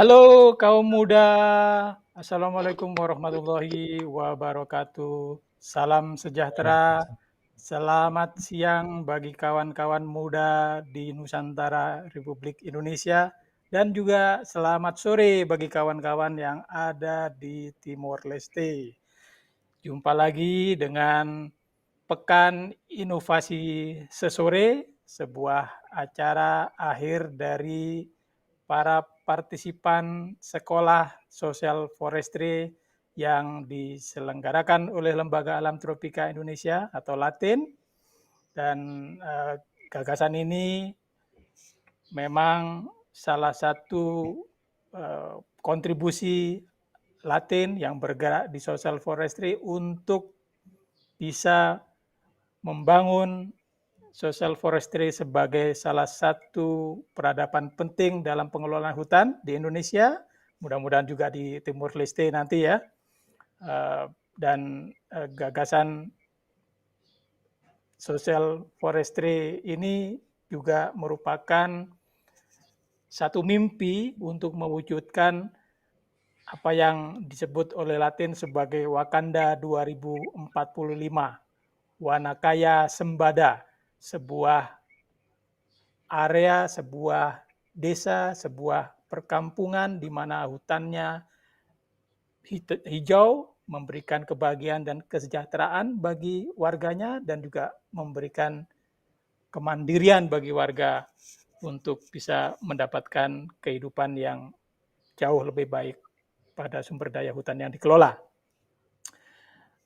Halo kaum muda, Assalamualaikum warahmatullahi wabarakatuh. Salam sejahtera, selamat siang bagi kawan-kawan muda di Nusantara Republik Indonesia dan juga selamat sore bagi kawan-kawan yang ada di Timor Leste. Jumpa lagi dengan Pekan Inovasi Sesore, sebuah acara akhir dari para partisipan sekolah sosial forestry yang diselenggarakan oleh Lembaga Alam Tropika Indonesia atau LATIN. Dan gagasan ini memang salah satu kontribusi LATIN yang bergerak di social forestry untuk bisa membangun social forestry sebagai salah satu peradaban penting dalam pengelolaan hutan di Indonesia, mudah-mudahan juga di Timur Leste nanti ya. Dan gagasan social forestry ini juga merupakan satu mimpi untuk mewujudkan apa yang disebut oleh Latin sebagai Wakanda 2045, Wanakaya Sembada, sebuah area, sebuah desa, sebuah perkampungan di mana hutannya hijau, memberikan kebahagiaan dan kesejahteraan bagi warganya dan juga memberikan kemandirian bagi warga untuk bisa mendapatkan kehidupan yang jauh lebih baik pada sumber daya hutan yang dikelola.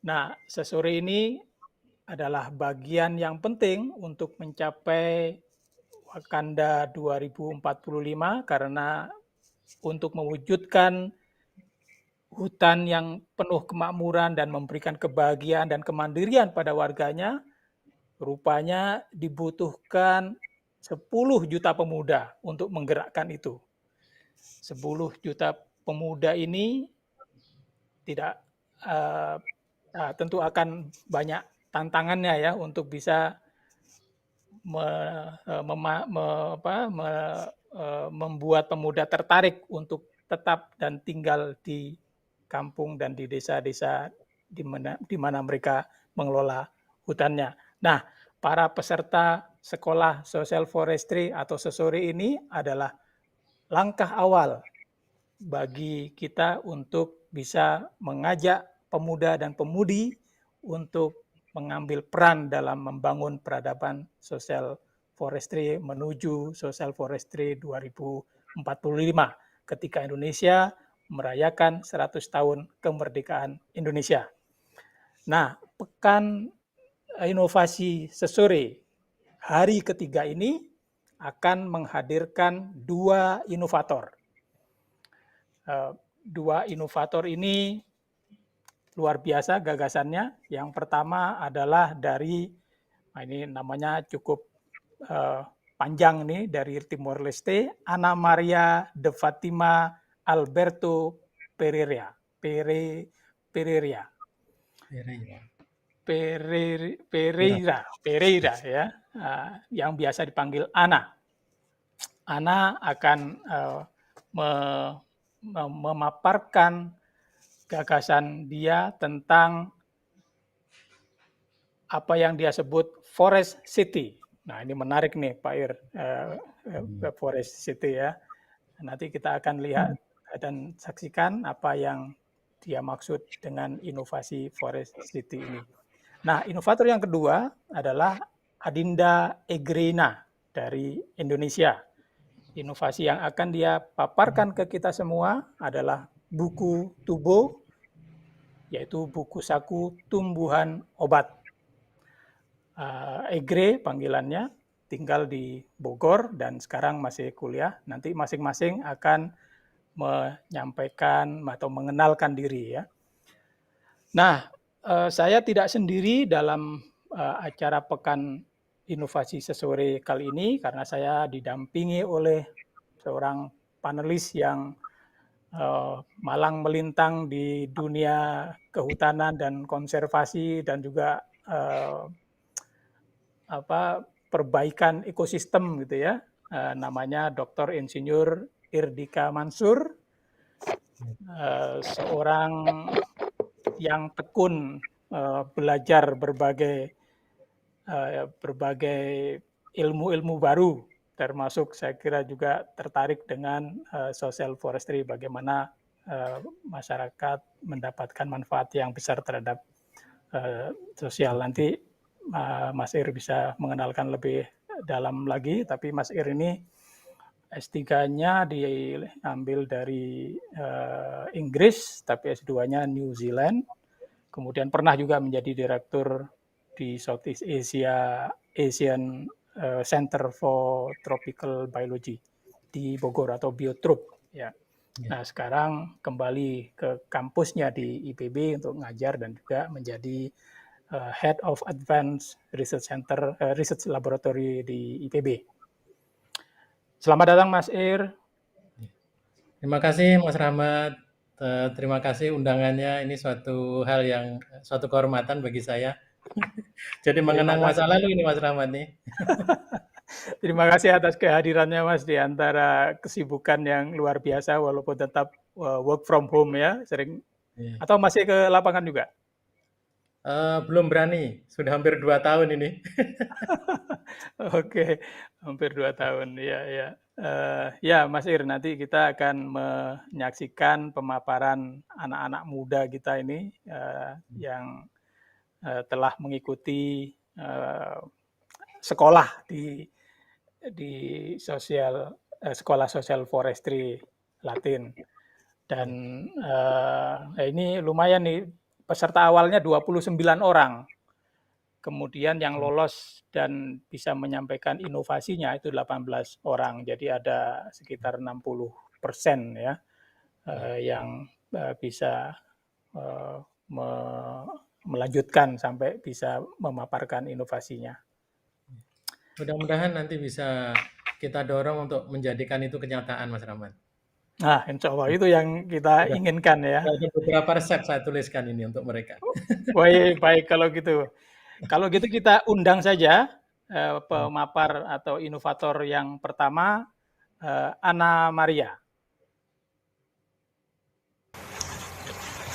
Nah, sesore ini adalah bagian yang penting untuk mencapai Wakanda 2045 karena untuk mewujudkan hutan yang penuh kemakmuran dan memberikan kebahagiaan dan kemandirian pada warganya, rupanya dibutuhkan 10 juta pemuda untuk menggerakkan itu. 10 juta pemuda ini tidak tentu akan banyak tantangannya ya untuk bisa membuat pemuda tertarik untuk tetap dan tinggal di kampung dan di desa-desa di mana mereka mengelola hutannya. Nah, para peserta sekolah social forestry atau sesore ini adalah langkah awal bagi kita untuk bisa mengajak pemuda dan pemudi untuk mengambil peran dalam membangun peradaban sosial forestry menuju social forestry 2045 ketika Indonesia merayakan 100 tahun kemerdekaan Indonesia. Nah, Pekan Inovasi Sesore hari ketiga ini akan menghadirkan dua inovator. Dua inovator ini luar biasa gagasannya. Yang pertama adalah dari, ini namanya cukup panjang nih, dari Timor Leste, Ana Maria de Fatima Alberto Pereira. Pereira ya, yang biasa dipanggil Ana. Ana akan memaparkan gagasan dia tentang apa yang dia sebut Forest City. Nah, ini menarik nih Pak Ir, Forest City ya. Nanti kita akan lihat dan saksikan apa yang dia maksud dengan inovasi Forest City ini. Nah, inovator yang kedua adalah Adinda Egrena dari Indonesia. Inovasi yang akan dia paparkan ke kita semua adalah buku Tubo, yaitu buku saku tumbuhan obat. Egre panggilannya, tinggal di Bogor dan sekarang masih kuliah. Nanti masing-masing akan menyampaikan atau mengenalkan diri ya. Nah, saya tidak sendiri dalam acara Pekan Inovasi Sesore kali ini karena saya didampingi oleh seorang panelis yang malang melintang di dunia kehutanan dan konservasi dan juga perbaikan ekosistem gitu ya. Namanya Dr. Insinyur Irdika Mansur. seorang yang tekun belajar berbagai ilmu-ilmu baru, termasuk saya kira juga tertarik dengan social forestry, bagaimana masyarakat mendapatkan manfaat yang besar terhadap sosial. Nanti Mas Ir bisa mengenalkan lebih dalam lagi, tapi Mas Ir ini S3-nya diambil dari Inggris, tapi S2-nya New Zealand. Kemudian pernah juga menjadi direktur di Southeast Asia Asian Center for Tropical Biology di Bogor atau Biotroop. Ya. Nah, sekarang kembali ke kampusnya di IPB untuk ngajar dan juga menjadi Head of Advanced Research Center, Research Laboratory di IPB. Selamat datang Mas Ir. Terima kasih Mas Rahmat. Terima kasih undangannya. Ini suatu kehormatan bagi saya. Jadi mengenang masa lalu ini Mas Rahmat nih. Terima kasih atas kehadirannya Mas di antara kesibukan yang luar biasa walaupun tetap work from home ya, sering atau masih ke lapangan juga? Belum berani, sudah hampir 2 tahun ini. Oke, hampir 2 tahun, ya ya. Ya Mas Ir, nanti kita akan menyaksikan pemaparan anak-anak muda kita ini yang telah mengikuti sekolah di sekolah sosial forestry Latin. Dan ini lumayan nih, peserta awalnya 29 orang. Kemudian yang lolos dan bisa menyampaikan inovasinya itu 18 orang. Jadi ada sekitar 60% ya yang bisa melanjutkan sampai bisa memaparkan inovasinya. Mudah-mudahan nanti bisa kita dorong untuk menjadikan itu kenyataan, Mas Rahmat. Nah, insya Allah itu yang kita inginkan ya. Ada beberapa resep saya tuliskan ini untuk mereka. Baik, baik kalau gitu. Kalau gitu kita undang saja pemapar atau inovator yang pertama, Ana Maria.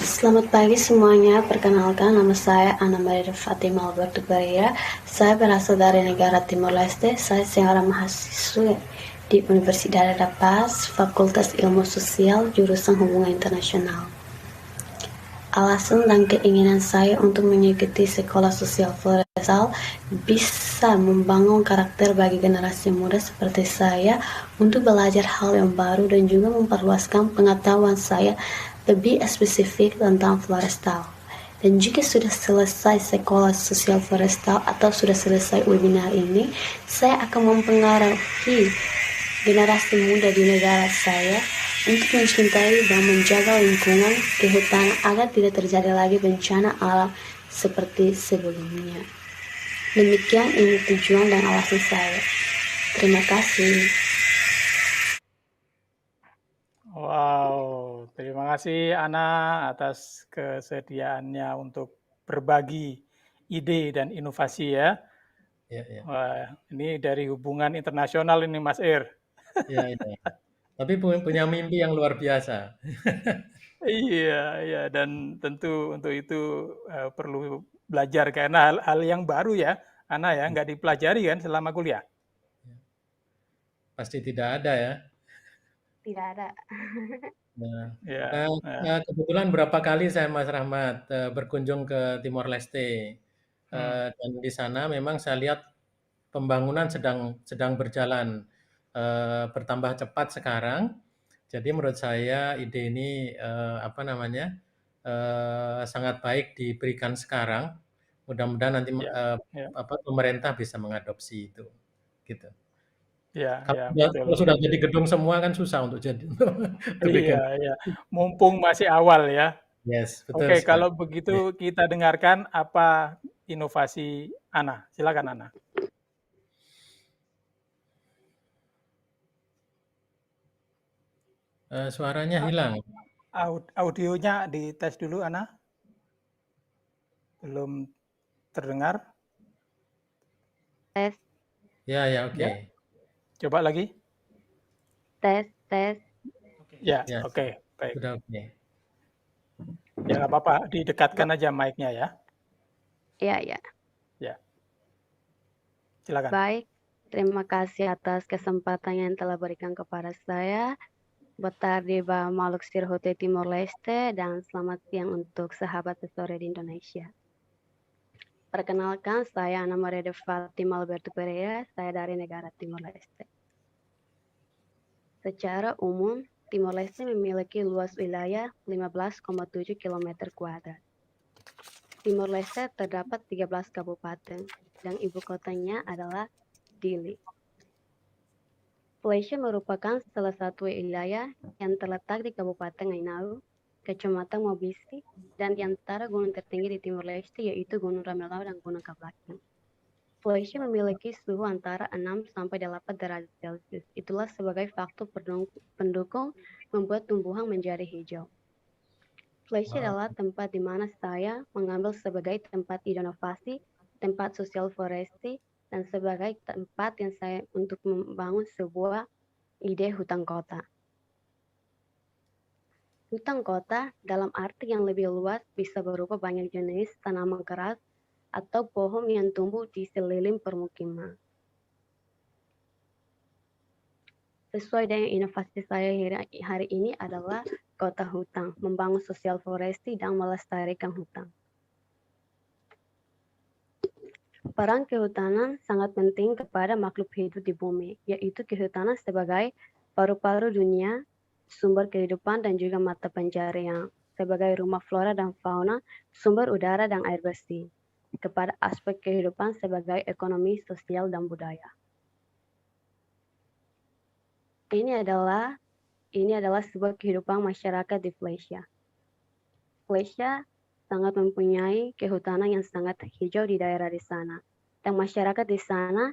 Selamat pagi semuanya, perkenalkan nama saya Ana Maria Fatima Alberto Pereira. Saya berasal dari negara Timor Leste. Saya seorang mahasiswa di Universidad La Paz, Fakultas Ilmu Sosial, jurusan Hubungan Internasional. Alasan dan keinginan saya untuk mengikuti sekolah sosial forestal bisa membangun karakter bagi generasi muda seperti saya untuk belajar hal yang baru dan juga memperluaskan pengetahuan saya lebih spesifik tentang forestal. Dan jika sudah selesai sekolah sosial forestal atau sudah selesai webinar ini, saya akan mempengaruhi generasi muda di negara saya untuk mencintai dan menjaga lingkungan kehutanan agar tidak terjadi lagi bencana alam seperti sebelumnya. Demikian ini tujuan dan alasan saya. Terima kasih. Wow, terima kasih Ana atas kesediaannya untuk berbagi ide dan inovasi ya. Wah, ini dari hubungan internasional ini Mas Ir. Iya, iya. Tapi punya mimpi yang luar biasa. Iya, iya, dan tentu untuk itu perlu belajar karena hal yang baru ya, Ana ya, nggak dipelajari kan selama kuliah? Pasti tidak ada ya. Tidak ada. Kebetulan berapa kali saya Mas Rahmat berkunjung ke Timor Leste. Dan di sana memang saya lihat pembangunan sedang berjalan bertambah cepat sekarang. Jadi menurut saya ide ini sangat baik diberikan sekarang. Mudah-mudahan nanti pemerintah bisa mengadopsi itu, gitu. Ya, Kalau sudah jadi gedung semua kan susah untuk jadi. Iya, iya. Mumpung masih awal ya. Yes, betul Oke, sekali. kalau begitu kita dengarkan apa inovasi Ana. Silakan Ana. Suaranya hilang. Audionya dites dulu Ana. Belum terdengar. Tes. Ya, ya, oke. Coba lagi. Tes. Ya, oke. Baik. Sudah oke. Ya nggak apa-apa, didekatkan aja mic-nya ya. Iya, iya. Ya, silakan. Baik, terima kasih atas kesempatan yang telah berikan kepada saya. Boa tarde, Maluk Sirhote Timor Leste, dan selamat siang untuk sahabat sore di Indonesia. Perkenalkan, saya Ana Maria de Fatima Alberto Pereira, saya dari negara Timor Leste. Secara umum, Timor Leste memiliki luas wilayah 15,7 km kuadrat. Timor Leste terdapat 13 kabupaten, dan ibu kotanya adalah Dili. Flecha merupakan salah satu wilayah yang terletak di Kabupaten Ainau, Kecamatan Mobisi, dan di antara gunung tertinggi di Timor Leste yaitu Gunung Ramelau dan Gunung Kablakan. Flecha memiliki suhu antara 6 sampai 8 derajat Celcius. Itulah sebagai faktor pendukung membuat tumbuhan menjadi hijau. Flecha adalah tempat di mana saya mengambil sebagai tempat inovasi, tempat sosial foresti, dan sebagai tempat yang saya untuk membangun sebuah ide hutan kota. Hutan kota dalam arti yang lebih luas bisa berupa banyak jenis tanaman keras atau pohon yang tumbuh di sekeliling permukiman. Sesuai dengan inovasi saya hari ini adalah kota hutan, membangun sosial foresti dan melestarikan hutan. Peran kehutanan sangat penting kepada makhluk hidup di bumi, yaitu kehutanan sebagai paru-paru dunia, sumber kehidupan dan juga mata pencaharian, sebagai rumah flora dan fauna, sumber udara dan air bersih, kepada aspek kehidupan sebagai ekonomi, sosial, dan budaya. Ini adalah sebuah kehidupan masyarakat di Flecha. Flecha sangat mempunyai kehutanan yang sangat hijau di daerah di sana. Dan masyarakat di sana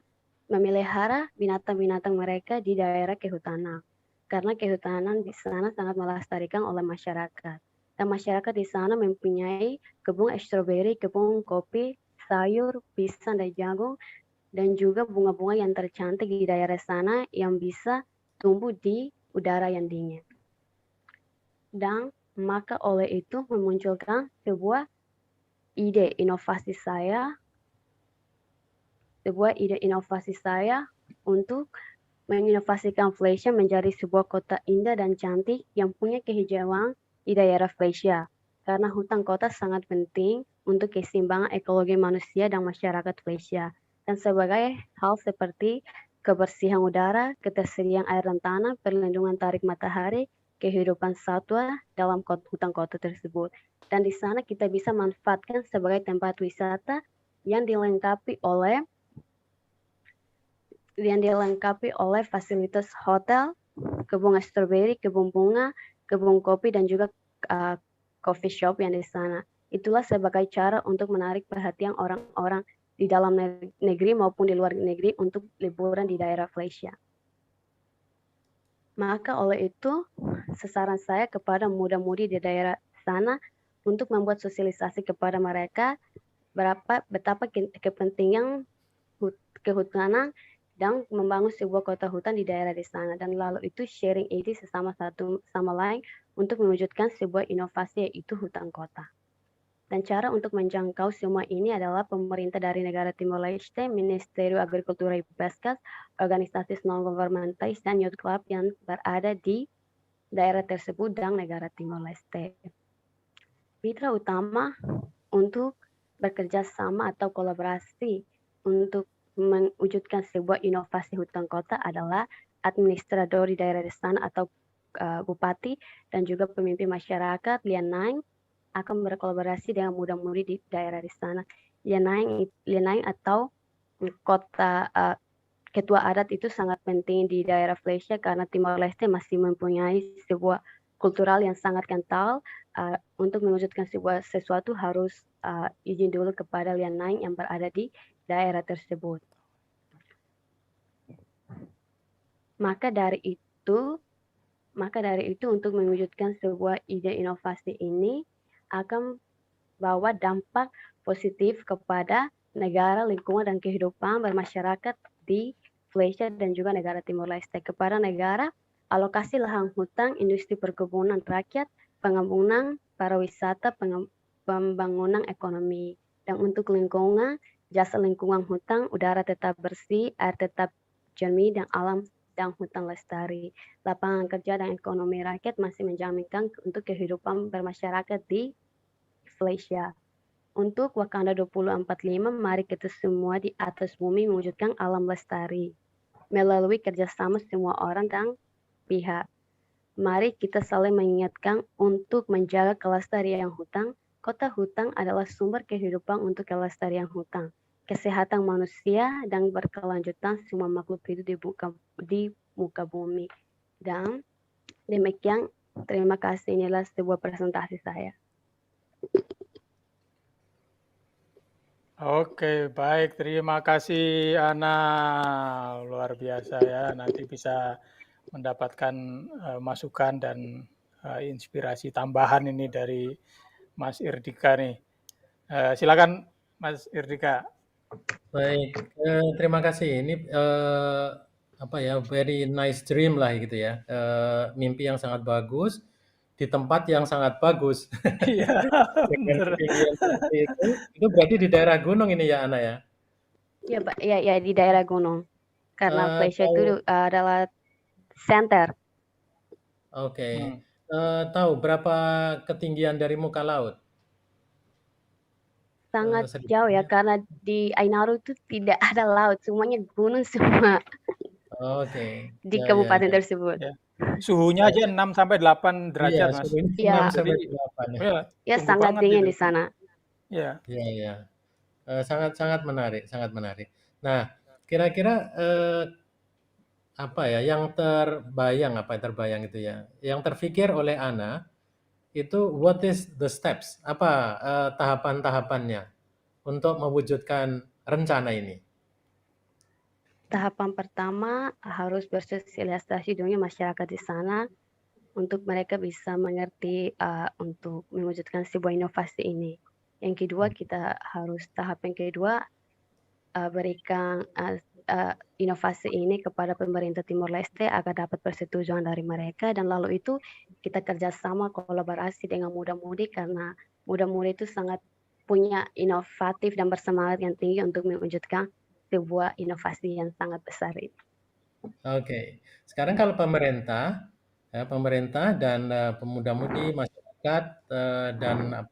memelihara binatang-binatang mereka di daerah kehutanan. Karena kehutanan di sana sangat melestarikan oleh masyarakat. Dan masyarakat di sana mempunyai kebun stroberi, kebun kopi, sayur, pisang, dan jagung, dan juga bunga-bunga yang tercantik di daerah sana yang bisa tumbuh di udara yang dingin. Dan maka oleh itu memunculkan sebuah ide inovasi saya untuk menginovasikan Flecha menjadi sebuah kota indah dan cantik yang punya kehijauan di daerah Flecha. Karena hutan kota sangat penting untuk keseimbangan ekologi manusia dan masyarakat Flecha. Dan sebagai hal seperti kebersihan udara, ketersediaan air dan tanah, perlindungan tarik matahari, kehidupan satwa dalam hutan kota tersebut. Dan di sana kita bisa manfaatkan sebagai tempat wisata yang dilengkapi oleh fasilitas hotel, kebun stroberi, kebun bunga, kebun kopi, dan juga coffee shop yang di sana. Itulah sebagai cara untuk menarik perhatian orang-orang di dalam negeri maupun di luar negeri untuk liburan di daerah Flecha. Maka oleh itu, saran saya kepada muda-mudi di daerah sana untuk membuat sosialisasi kepada mereka betapa kepentingan kehutanan dan membangun sebuah kota hutan di daerah di sana. Dan lalu itu sharing ide satu sama lain untuk mewujudkan sebuah inovasi yaitu hutan kota. Dan cara untuk menjangkau semua ini adalah pemerintah dari negara Timor Leste, Ministerio Agricultura y Pescas, organisasi non-governmental, dan youth club yang berada di daerah tersebut dan negara Timor Leste. Mitra utama untuk bekerja sama atau kolaborasi untuk mewujudkan sebuah inovasi hutan kota adalah administrator di daerah di sana atau bupati dan juga pemimpin masyarakat Lian Nang akan berkolaborasi dengan muda-mudi di daerah di sana. Lian Nang atau kota ketua adat itu sangat penting di daerah Flecha karena Timor Leste masih mempunyai sebuah kultural yang sangat kental. Untuk mewujudkan sesuatu harus izin dulu kepada Lian Nang yang berada di daerah tersebut. Maka dari itu untuk mewujudkan sebuah ide inovasi ini akan bawa dampak positif kepada negara, lingkungan, dan kehidupan bermasyarakat di Flecha dan juga negara Timor Leste. Kepada negara, alokasi lahan hutan, industri perkebunan rakyat, pengembangan pariwisata, pembangunan ekonomi. Dan untuk lingkungan, jasa lingkungan hutan, udara tetap bersih, air tetap jernih, dan alam dan hutan lestari. Lapangan kerja dan ekonomi rakyat masih menjaminkan untuk kehidupan bermasyarakat di Malaysia. Untuk Wakanda 2045, mari kita semua di atas bumi mewujudkan alam lestari melalui kerjasama semua orang dan pihak. Mari kita saling mengingatkan untuk menjaga kelestarian hutan. Kota hutan adalah sumber kehidupan untuk kelestarian hutan, kesehatan manusia, dan berkelanjutan semua makhluk hidup di muka bumi. Dan demikian, terima kasih. Inilah sebuah presentasi saya. Oke, baik. Terima kasih Ana. Luar biasa ya. Nanti bisa mendapatkan masukan dan inspirasi tambahan ini dari Mas Irdika nih. Silakan Mas Irdika. Baik, terima kasih. Ini apa ya, very nice dream lah gitu ya. Mimpi yang sangat bagus di tempat yang sangat bagus. Iya, Dengan benar. ketinggian seperti itu berarti di daerah gunung ini ya, Ana ya? Ya, Pak. Ya, di daerah gunung. Karena Malaysia itu adalah center. Oke. Tahu berapa ketinggian dari muka laut? Sangat jauh ya, karena di Ainaru itu tidak ada laut, semuanya gunung semua. Oke. Di kabupaten tersebut. Ya. Suhunya aja 6-8 derajat, Mas. Iya, 6-8 ya. Ya, sangat dingin di sana. Iya. Iya. Sangat menarik, sangat menarik. Nah, kira-kira apa ya yang terbayang itu ya, yang terfikir oleh Ana itu what is the steps, apa tahapan-tahapannya untuk mewujudkan rencana ini? Tahapan pertama harus bersosialisasi dengan masyarakat di sana untuk mereka bisa mengerti untuk mewujudkan sebuah inovasi ini. Yang kedua, tahap yang kedua berikan inovasi ini kepada pemerintah Timor Leste agar dapat persetujuan dari mereka, dan lalu itu kita kerjasama kolaborasi dengan muda-mudi karena muda-mudi itu sangat punya inovatif dan bersemangat yang tinggi untuk mewujudkan sebuah inovasi yang sangat besar ini. Oke. Sekarang kalau pemerintah dan pemuda-mudi masyarakat dan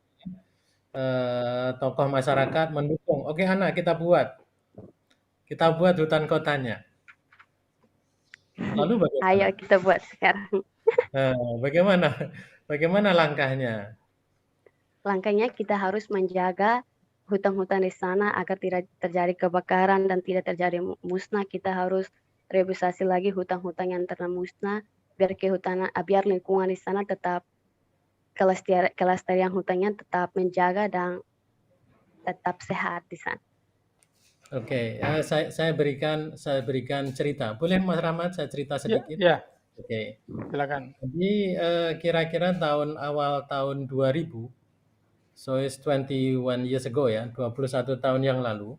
tokoh masyarakat mendukung. Oke, Ana, kita buat hutan kotanya. Lalu bagaimana? Ayo kita buat sekarang. Bagaimana langkahnya? Langkahnya kita harus menjaga hutan-hutan di sana agar tidak terjadi kebakaran dan tidak terjadi musnah. Kita harus revitalisasi lagi hutan-hutan yang telah musnah biar lingkungan di sana tetap kelestarian hutannya tetap menjaga dan tetap sehat di sana. Oke, saya berikan cerita. Boleh Mas Rahmat saya cerita sedikit? Ya. Oke. Silakan. Jadi kira-kira awal tahun 2000, so it's 21 years ago ya, 21 tahun yang lalu.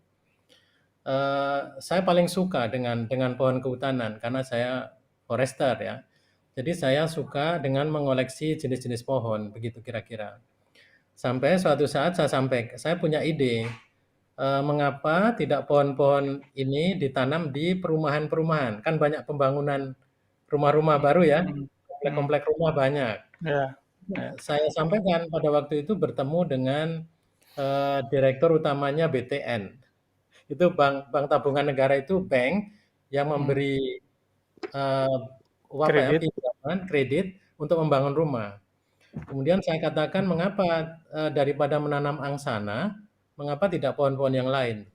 Saya paling suka dengan pohon kehutanan karena saya forester ya. Jadi saya suka dengan mengoleksi jenis-jenis pohon, begitu kira-kira. Sampai suatu saat saya punya ide, mengapa tidak pohon-pohon ini ditanam di perumahan-perumahan? Kan banyak pembangunan rumah-rumah baru ya, komplek-komplek rumah banyak. Ya. Saya sampaikan pada waktu itu bertemu dengan direktur utamanya BTN. Itu Bank Tabungan Negara itu bank yang memberi pinjaman kredit untuk membangun rumah. Kemudian saya katakan mengapa daripada menanam angsana, mengapa tidak pohon-pohon yang lain?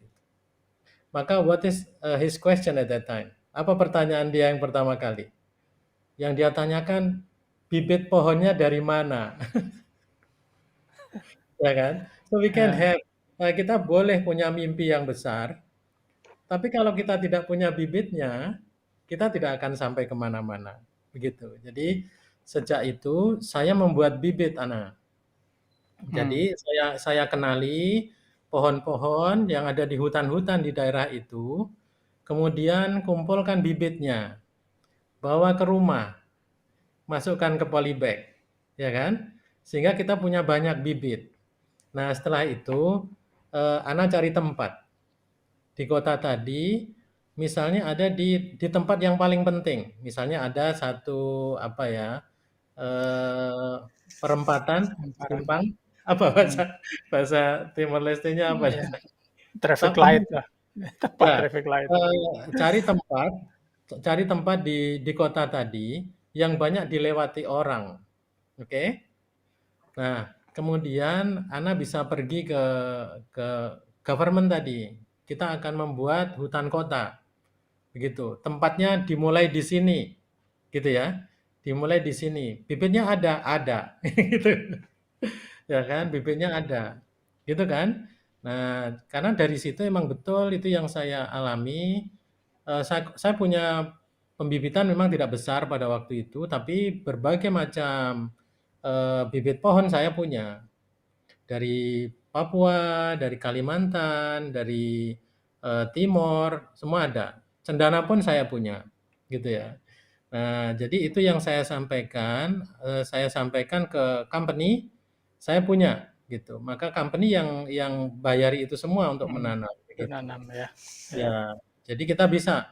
Maka what is his question at that time? Apa pertanyaan dia yang pertama kali? Yang dia tanyakan, bibit pohonnya dari mana? Ya kan? So we can have, kita boleh punya mimpi yang besar, tapi kalau kita tidak punya bibitnya, kita tidak akan sampai kemana-mana. Begitu. Jadi sejak itu saya membuat bibit, Ana. Jadi saya kenali pohon-pohon yang ada di hutan-hutan di daerah itu, kemudian kumpulkan bibitnya, bawa ke rumah. masukkan ke polybag, ya kan? Sehingga kita punya banyak bibit. Nah, setelah itu Ana cari tempat di kota tadi, misalnya ada di tempat yang paling penting. Misalnya ada satu apa ya, perempatan, Hamparan. simpang, apa bahasa bahasa Timor Leste-nya apa ya? Iya. Traffic Tapi light lah. Tempat ya, traffic light. cari tempat di kota tadi yang banyak dilewati orang, oke? Nah, kemudian Ana bisa pergi ke government tadi. Kita akan membuat hutan kota, begitu. Tempatnya dimulai di sini, gitu ya. Dimulai di sini. Bibitnya ada, gitu. Ya kan, bibitnya ada, gitu kan. Nah, karena dari situ emang betul itu yang saya alami. Saya punya pembibitan memang tidak besar pada waktu itu, tapi berbagai macam bibit pohon saya punya. Dari Papua, dari Kalimantan, dari Timor, semua ada. Cendana pun saya punya, gitu ya. Nah, jadi itu yang saya sampaikan ke company, saya punya, gitu. Maka company yang bayari itu semua untuk menanam, gitu. Menanam ya. Ya, jadi kita bisa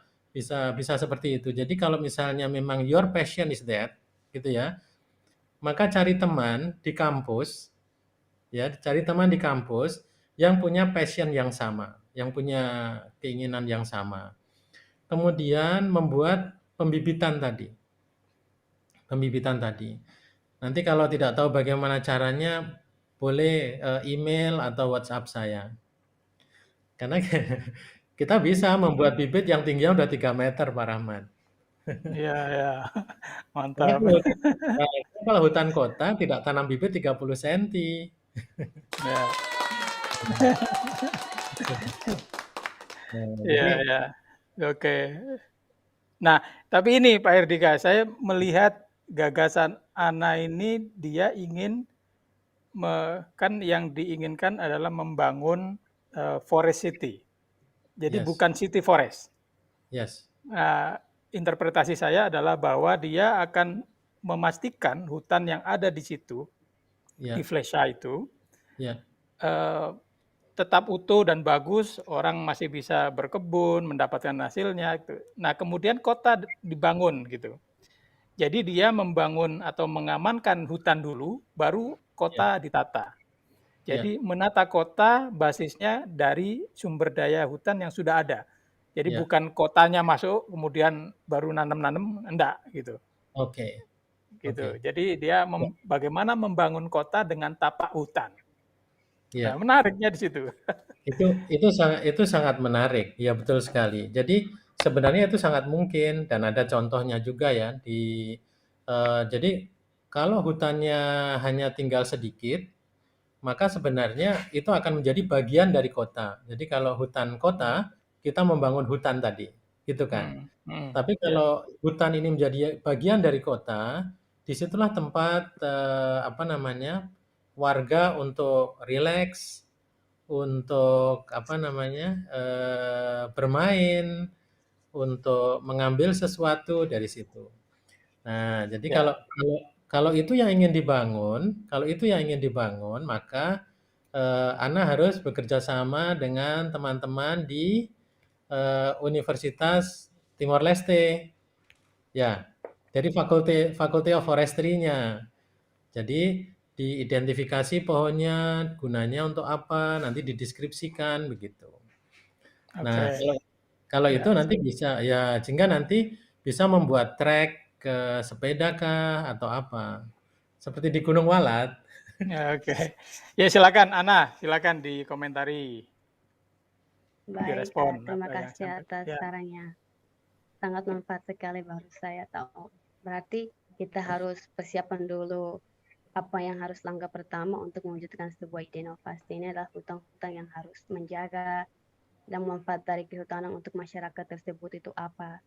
seperti itu. Jadi kalau misalnya memang your passion is that, gitu ya, maka cari teman di kampus, ya, cari teman di kampus yang punya passion yang sama, yang punya keinginan yang sama. Kemudian membuat pembibitan tadi. Nanti kalau tidak tahu bagaimana caranya, boleh email atau WhatsApp saya. Karena kita bisa membuat bibit yang tingginya udah 3 meter, Pak Rahmat. Iya, ya. Karena Mantap. kalau hutan kota tidak tanam bibit 30 cm. Ya. Nah, Iya, jadi ya. Oke. Nah, tapi ini Pak Herdika, saya melihat gagasan Ana ini dia ingin kan yang diinginkan adalah membangun forest city. Jadi yes, bukan city forest. yes, Nah, interpretasi saya adalah bahwa dia akan memastikan hutan yang ada di situ, di ya, Flesha itu, ya, tetap utuh dan bagus, orang masih bisa berkebun, mendapatkan hasilnya. Gitu. Nah, kemudian kota dibangun gitu. Jadi dia membangun atau mengamankan hutan dulu, baru ya, kota ditata. ya, Jadi menata kota basisnya dari sumber daya hutan yang sudah ada. Jadi ya. bukan kotanya masuk, kemudian baru nanam-nanam, enggak gitu. Oke, Gitu. oke. Jadi dia Ya, bagaimana membangun kota dengan tapak hutan. Nah, ya. menariknya di situ. Itu sangat menarik, ya betul sekali. Jadi sebenarnya itu sangat mungkin dan ada contohnya juga ya jadi kalau hutannya hanya tinggal sedikit, maka sebenarnya itu akan menjadi bagian dari kota. Jadi kalau hutan kota, kita membangun hutan tadi, gitu kan. Tapi Ya, kalau hutan ini menjadi bagian dari kota, disitulah tempat apa namanya warga untuk rileks, untuk apa namanya bermain, untuk mengambil sesuatu dari situ. Nah, jadi ya. kalau itu yang ingin dibangun, maka Ana harus bekerja sama dengan teman-teman di Universitas Timor Leste. Ya, dari Faculty of Forestry-nya. Jadi diidentifikasi pohonnya, gunanya untuk apa, nanti dideskripsikan begitu. Nah, Oke. kalau itu Ya. nanti bisa ya sehingga nanti bisa membuat trek ke sepeda kah atau apa. Seperti di Gunung Walat. Ya, oke. Ya silakan Ana, silakan dikomentari, Baik, direspon terima apa yang kasih sampai. atas Ya. sarannya. Sangat manfaat sekali baru saya tahu. Berarti kita harus persiapan dulu apa yang harus langkah pertama untuk mewujudkan sebuah ide inovasi. Ini adalah hutan-hutan yang harus menjaga dan manfaat dari kehutanan untuk masyarakat tersebut itu apa.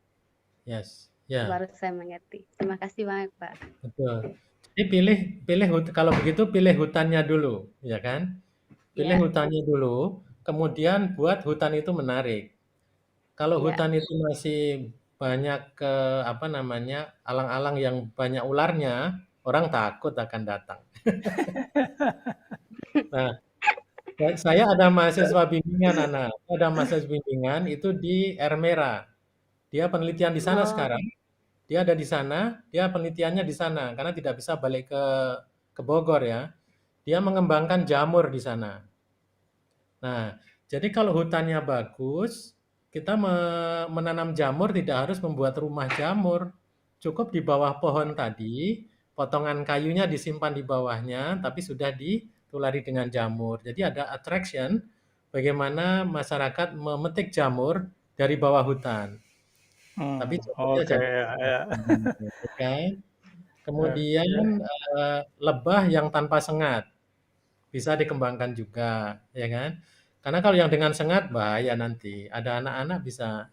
Yes. Ya, Baru saya mengerti. Terima kasih banyak, Pak. betul. Jadi kalau begitu pilih hutannya dulu, ya kan? Pilih Ya, hutannya dulu, kemudian buat hutan itu menarik. Kalau ya, hutan itu masih banyak alang-alang yang banyak ularnya, orang takut akan datang. Nah, saya ada mahasiswa bimbingan, Ana. Ada mahasiswa bimbingan itu di Ermera. Dia penelitian di sana Oh, sekarang. Dia ada di sana, dia penelitiannya di sana karena tidak bisa balik ke Bogor ya. Dia mengembangkan jamur di sana. Nah, jadi kalau hutannya bagus, kita menanam jamur tidak harus membuat rumah jamur. Cukup di bawah pohon tadi, potongan kayunya disimpan di bawahnya, tapi sudah ditulari dengan jamur. Jadi ada attraction bagaimana masyarakat memetik jamur dari bawah hutan. Tapi jamurnya Oke, jangan ya. kan? Kemudian lebah yang tanpa sengat bisa dikembangkan juga, ya kan? Karena kalau yang dengan sengat bahaya nanti. Ada anak-anak bisa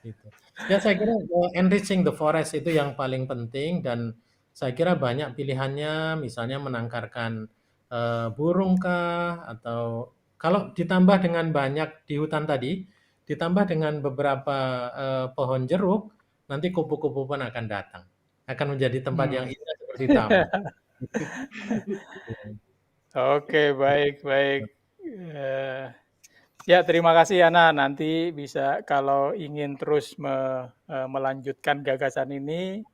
gitu. Ya saya kira enriching the forest itu yang paling penting dan saya kira banyak pilihannya, misalnya menangkarkan burung kah atau kalau ditambah dengan banyak di hutan tadi, ditambah dengan beberapa pohon jeruk, nanti kupu-kupu pun akan datang. Akan menjadi tempat yang indah seperti taman. Oke, baik, baik. Ya, terima kasih Yana. Nanti bisa kalau ingin terus melanjutkan gagasan ini,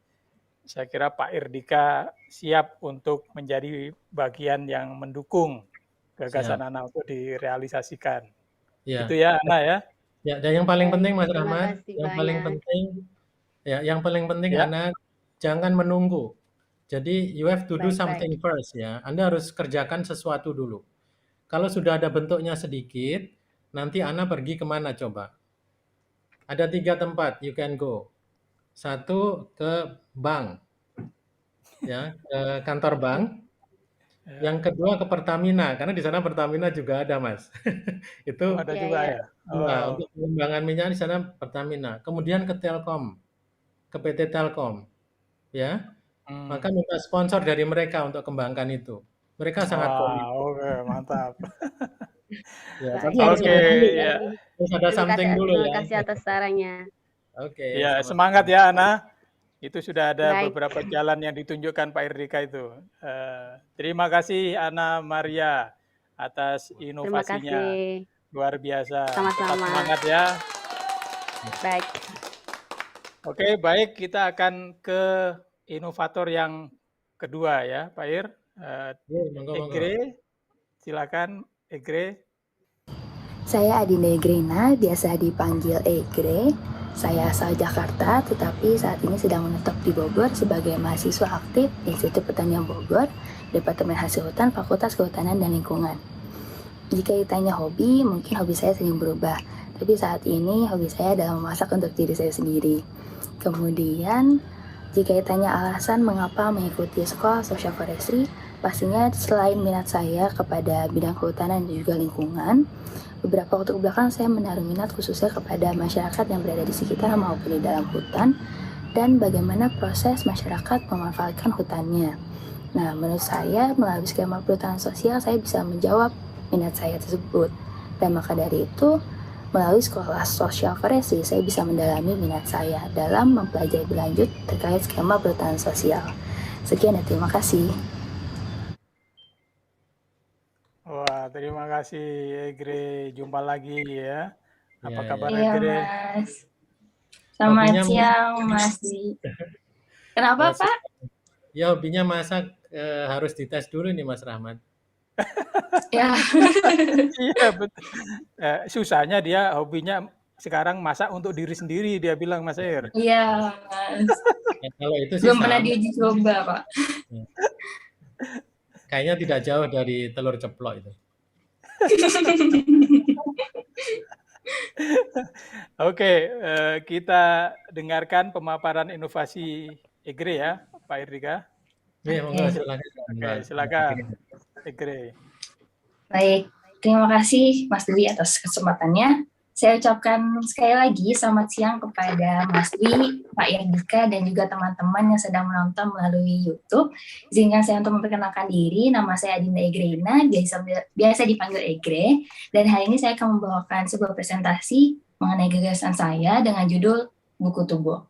saya kira Pak Irdika siap untuk menjadi bagian yang mendukung gagasan Siap. Ana untuk direalisasikan. Ya. Itu ya, Ana ya. Ya, dan yang paling penting Mas terima Rahmat, kasih yang paling banyak. penting yang paling penting Ya. Ana jangan menunggu. Jadi you have to do Baik, something first ya. Anda harus kerjakan sesuatu dulu. Kalau sudah ada bentuknya sedikit, nanti Ana pergi kemana coba? Ada 3 tempat you can go. 1 ke bank, ya, ke kantor bank. Yang kedua ke Pertamina, karena di sana Pertamina juga ada Mas. Itu Ada Ya, juga ya. ya. ya, untuk pengembangan minyak di sana Pertamina. Kemudian ke Telkom, ke PT Telkom, ya. Maka minta sponsor dari mereka untuk kembangkan itu. Mereka sangat komit. Oke, mantap. Ya, tapi Baik, harus Oke, ada dulu ya. ya. Harus ada something dulu terima ya. kasih atas sarannya. Oke, Ya, sama-sama. semangat ya Ana. Itu sudah ada Baik. beberapa jalan yang ditunjukkan Pak Irdika itu. Terima kasih Ana Maria atas Terima inovasinya. kasih. Luar biasa. Tetap Sama-sama. semangat ya. Baik. Oke, baik. Kita akan ke inovator yang kedua ya, Pak Ir. Monggo. Egre, silakan Egre. Saya Adinda Egrena, biasa dipanggil Egre. Saya asal Jakarta, tetapi saat ini sedang menetap di Bogor sebagai mahasiswa aktif Institut Pertanian Bogor, Departemen Hasil Hutan, Fakultas Kehutanan dan Lingkungan. Jika ditanya hobi, mungkin hobi saya sering berubah, tapi saat ini hobi saya adalah memasak untuk diri saya sendiri. Kemudian, jika ditanya alasan mengapa mengikuti sekolah Social Forestry, pastinya selain minat saya kepada bidang kehutanan dan juga lingkungan, beberapa waktu kebelakang saya menaruh minat khususnya kepada masyarakat yang berada di sekitar maupun di dalam hutan dan bagaimana proses masyarakat memanfaatkan hutannya. Nah, menurut saya melalui skema perhutanan sosial saya bisa menjawab minat saya tersebut. Dan maka dari itu, melalui sekolah Social Forestry saya bisa mendalami minat saya dalam mempelajari lebih lanjut terkait skema perhutanan sosial. Sekian dan terima kasih. Wah, terima kasih Egre. Jumpa lagi ya. Apa kabar Iya, Egre? Mas. Selamat siang, Mas Dwi. Kenapa, Pak? Ya, hobinya masak harus dites dulu nih, Mas Rahmat. Ya. Iya, betul. Susahnya dia hobinya sekarang masak untuk diri sendiri, dia bilang Mas Ir. Iya, Mas. Ya, kalau itu sih belum pernah diuji coba, Pak. Kayaknya tidak jauh dari telur ceplok itu. Oke, kita dengarkan pemaparan inovasi Egre ya, Pak Irdika. Iya, monggo silakan. Oke, silakan Egre. Baik, terima kasih Mas Dwi atas kesempatannya. Saya ucapkan sekali lagi selamat siang kepada Mas Dwi, Pak Irdika, dan juga teman-teman yang sedang menonton melalui YouTube. Izinkan saya untuk memperkenalkan diri, nama saya Adinda Egrena, biasa dipanggil Egre, dan hari ini saya akan membawakan sebuah presentasi mengenai gagasan saya dengan judul buku tubuh.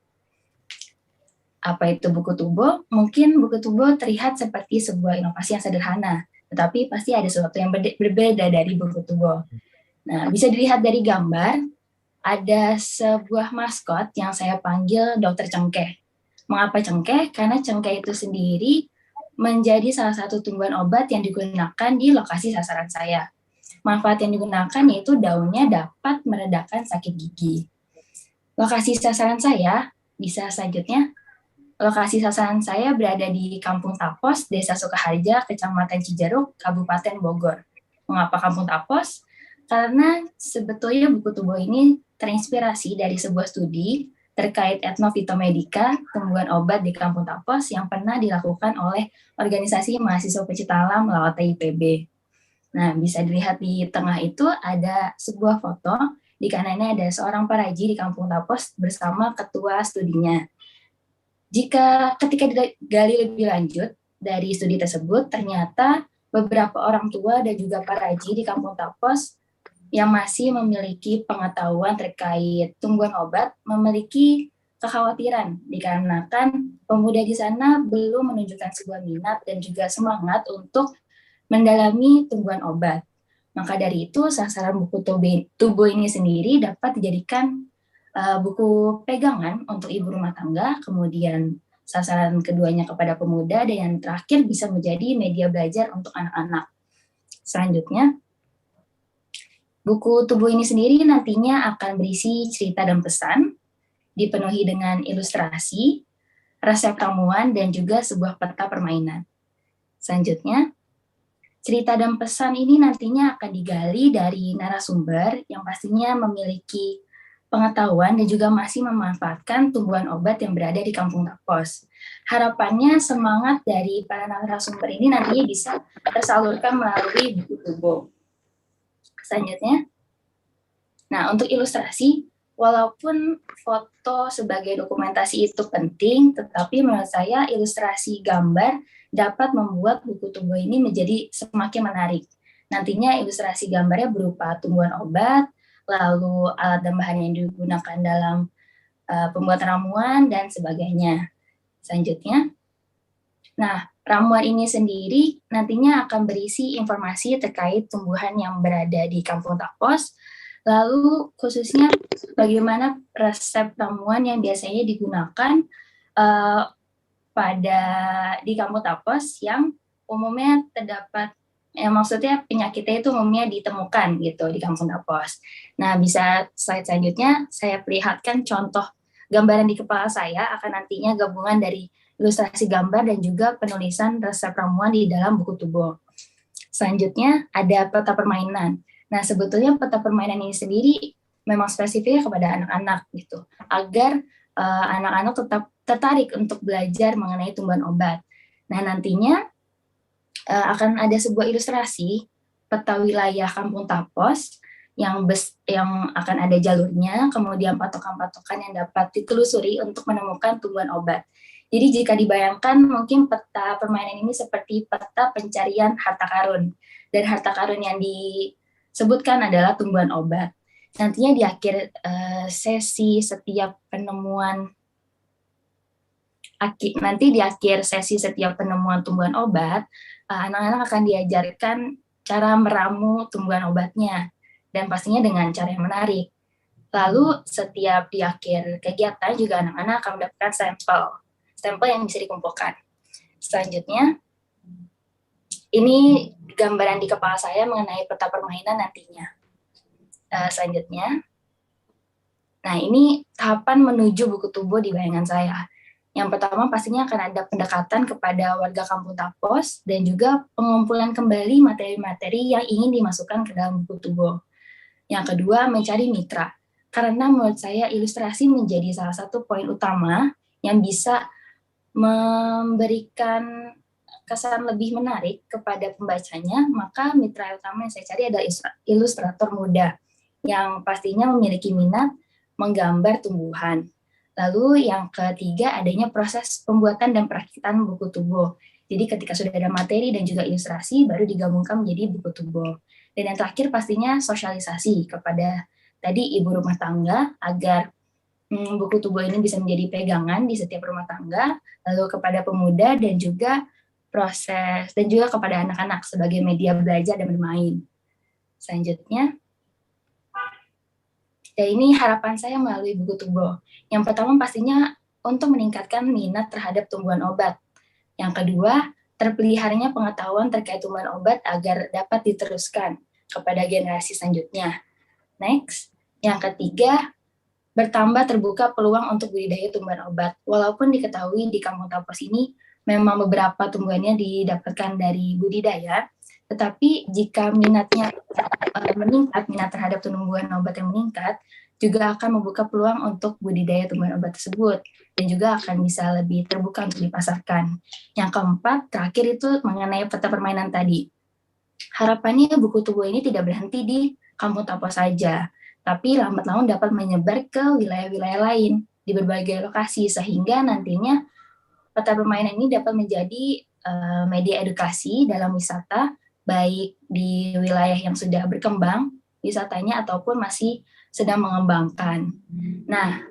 Apa itu buku tubuh? Mungkin buku tubuh terlihat seperti sebuah inovasi yang sederhana, tetapi pasti ada sesuatu yang berbeda dari buku tubuh. Nah, bisa dilihat dari gambar, ada sebuah maskot yang saya panggil Dokter Cengkeh. Mengapa cengkeh? Karena cengkeh itu sendiri menjadi salah satu tumbuhan obat yang digunakan di lokasi sasaran saya. Manfaat yang digunakan yaitu daunnya dapat meredakan sakit gigi. Lokasi sasaran saya, bisa selanjutnya, lokasi sasaran saya berada di Kampung Tapos, Desa Sukaharja, Kecamatan Cijeruk, Kabupaten Bogor. Mengapa Kampung Tapos? Karena sebetulnya buku tubuh ini terinspirasi dari sebuah studi terkait etnofitomedika, tumbuhan obat di Kampung Tapos yang pernah dilakukan oleh organisasi mahasiswa pecinta alam lewat IPB. Nah, bisa dilihat di tengah itu ada sebuah foto, di kanannya ada seorang paraji di Kampung Tapos bersama ketua studinya. Ketika digali lebih lanjut dari studi tersebut, ternyata beberapa orang tua dan juga paraji di Kampung Tapos yang masih memiliki pengetahuan terkait tumbuhan obat memiliki kekhawatiran dikarenakan pemuda di sana belum menunjukkan sebuah minat dan juga semangat untuk mendalami tumbuhan obat. Maka dari itu, sasaran buku tubuh ini sendiri dapat dijadikan buku pegangan untuk ibu rumah tangga, kemudian sasaran keduanya kepada pemuda, dan yang terakhir bisa menjadi media belajar untuk anak-anak. Selanjutnya, buku tubuh ini sendiri nantinya akan berisi cerita dan pesan, dipenuhi dengan ilustrasi, resep ramuan, dan juga sebuah peta permainan. Selanjutnya, cerita dan pesan ini nantinya akan digali dari narasumber yang pastinya memiliki pengetahuan dan juga masih memanfaatkan tumbuhan obat yang berada di Kampung Tapos. Harapannya semangat dari para narasumber ini nantinya bisa tersalurkan melalui buku tubuh. Selanjutnya, nah untuk ilustrasi, walaupun foto sebagai dokumentasi itu penting, tetapi menurut saya ilustrasi gambar dapat membuat buku tubuh ini menjadi semakin menarik. Nantinya ilustrasi gambarnya berupa tumbuhan obat, lalu alat dan bahan yang digunakan dalam pembuatan ramuan, dan sebagainya. Selanjutnya, nah ramuan ini sendiri nantinya akan berisi informasi terkait tumbuhan yang berada di Kampung Tapos, lalu khususnya bagaimana resep ramuan yang biasanya digunakan di Kampung Tapos yang umumnya terdapat, maksudnya penyakitnya itu umumnya ditemukan gitu di Kampung Tapos. Nah, bisa slide selanjutnya saya perlihatkan contoh gambaran di kepala saya akan nantinya gabungan dari ilustrasi gambar dan juga penulisan resep ramuan di dalam buku tubuh. Selanjutnya ada peta permainan. Nah, sebetulnya peta permainan ini sendiri memang spesifiknya kepada anak-anak gitu, agar anak-anak tetap tertarik untuk belajar mengenai tumbuhan obat. Nah, nantinya akan ada sebuah ilustrasi peta wilayah Kampung Tapos yang akan ada jalurnya, kemudian patokan-patokan yang dapat ditelusuri untuk menemukan tumbuhan obat. Jadi jika dibayangkan mungkin peta permainan ini seperti peta pencarian harta karun, dan harta karun yang disebutkan adalah tumbuhan obat. Nantinya di akhir sesi setiap penemuan tumbuhan obat, anak-anak akan diajarkan cara meramu tumbuhan obatnya, dan pastinya dengan cara yang menarik. Lalu setiap di akhir kegiatan juga anak-anak akan mendapatkan stempel yang bisa dikumpulkan. Selanjutnya, ini gambaran di kepala saya mengenai peta permainan nantinya. Selanjutnya, nah ini tahapan menuju buku tubuh di bayangan saya. Yang pertama pastinya akan ada pendekatan kepada warga Kampung Tapos dan juga pengumpulan kembali materi-materi yang ingin dimasukkan ke dalam buku tubuh. Yang kedua, mencari mitra. Karena menurut saya ilustrasi menjadi salah satu poin utama yang bisa memberikan kesan lebih menarik kepada pembacanya, maka mitra utama yang saya cari adalah ilustrator muda yang pastinya memiliki minat menggambar tumbuhan. Lalu yang ketiga, adanya proses pembuatan dan perakitan buku tubuh. Jadi ketika sudah ada materi dan juga ilustrasi, baru digabungkan menjadi buku tubuh. Dan yang terakhir pastinya sosialisasi kepada tadi ibu rumah tangga agar buku tubuh ini bisa menjadi pegangan di setiap rumah tangga, lalu kepada pemuda dan juga kepada anak-anak sebagai media belajar dan bermain. Selanjutnya, ya ini harapan saya melalui buku tubuh. Yang pertama pastinya untuk meningkatkan minat terhadap tumbuhan obat. Yang kedua, terpeliharanya pengetahuan terkait tumbuhan obat agar dapat diteruskan kepada generasi selanjutnya. Next, yang ketiga, bertambah terbuka peluang untuk budidaya tumbuhan obat. Walaupun diketahui di Kampung Tapos ini memang beberapa tumbuhannya didapatkan dari budidaya, tetapi jika minatnya meningkat, minat terhadap tumbuhan obat yang meningkat, juga akan membuka peluang untuk budidaya tumbuhan obat tersebut, dan juga akan bisa lebih terbuka untuk dipasarkan. Yang keempat, terakhir itu mengenai peta permainan tadi. Harapannya buku tubuh ini tidak berhenti di Kampung Tapos saja, tapi lambat laun dapat menyebar ke wilayah-wilayah lain di berbagai lokasi, sehingga nantinya peta permainan ini dapat menjadi media edukasi dalam wisata, baik di wilayah yang sudah berkembang wisatanya ataupun masih sedang mengembangkan. Nah,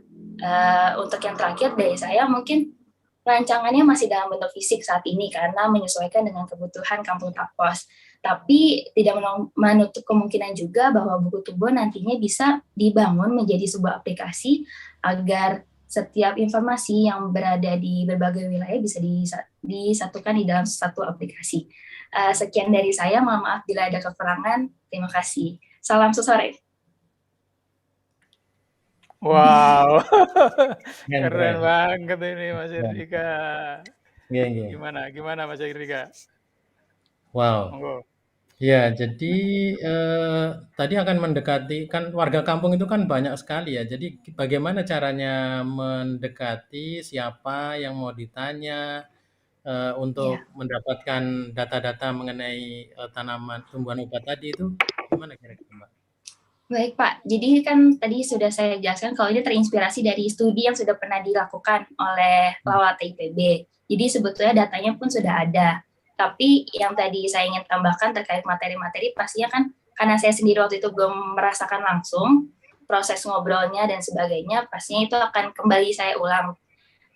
untuk yang terakhir dari saya mungkin rancangannya masih dalam bentuk fisik saat ini karena menyesuaikan dengan kebutuhan Kampung Tapos. Tapi tidak menutup kemungkinan juga bahwa buku tubuh nantinya bisa dibangun menjadi sebuah aplikasi agar setiap informasi yang berada di berbagai wilayah bisa disatukan di dalam satu aplikasi. Sekian dari saya, mohon maaf bila ada kekurangan. Terima kasih. Salam sesore. Wow, keren banget ini Mas Irdika. Gimana Mas Irdika? Wow. Monggo. Ya, jadi tadi akan mendekati, kan warga kampung itu kan banyak sekali ya. Jadi bagaimana caranya mendekati, siapa yang mau ditanya untuk mendapatkan data-data mengenai tanaman tumbuhan obat tadi itu gimana kira-kira Mbak? Baik Pak, jadi kan tadi sudah saya jelaskan kalau ini terinspirasi dari studi yang sudah pernah dilakukan oleh Lawata IPB. Jadi sebetulnya datanya pun sudah ada. Tapi yang tadi saya ingin tambahkan terkait materi-materi pastinya kan karena saya sendiri waktu itu belum merasakan langsung proses ngobrolnya dan sebagainya, pastinya itu akan kembali saya ulang.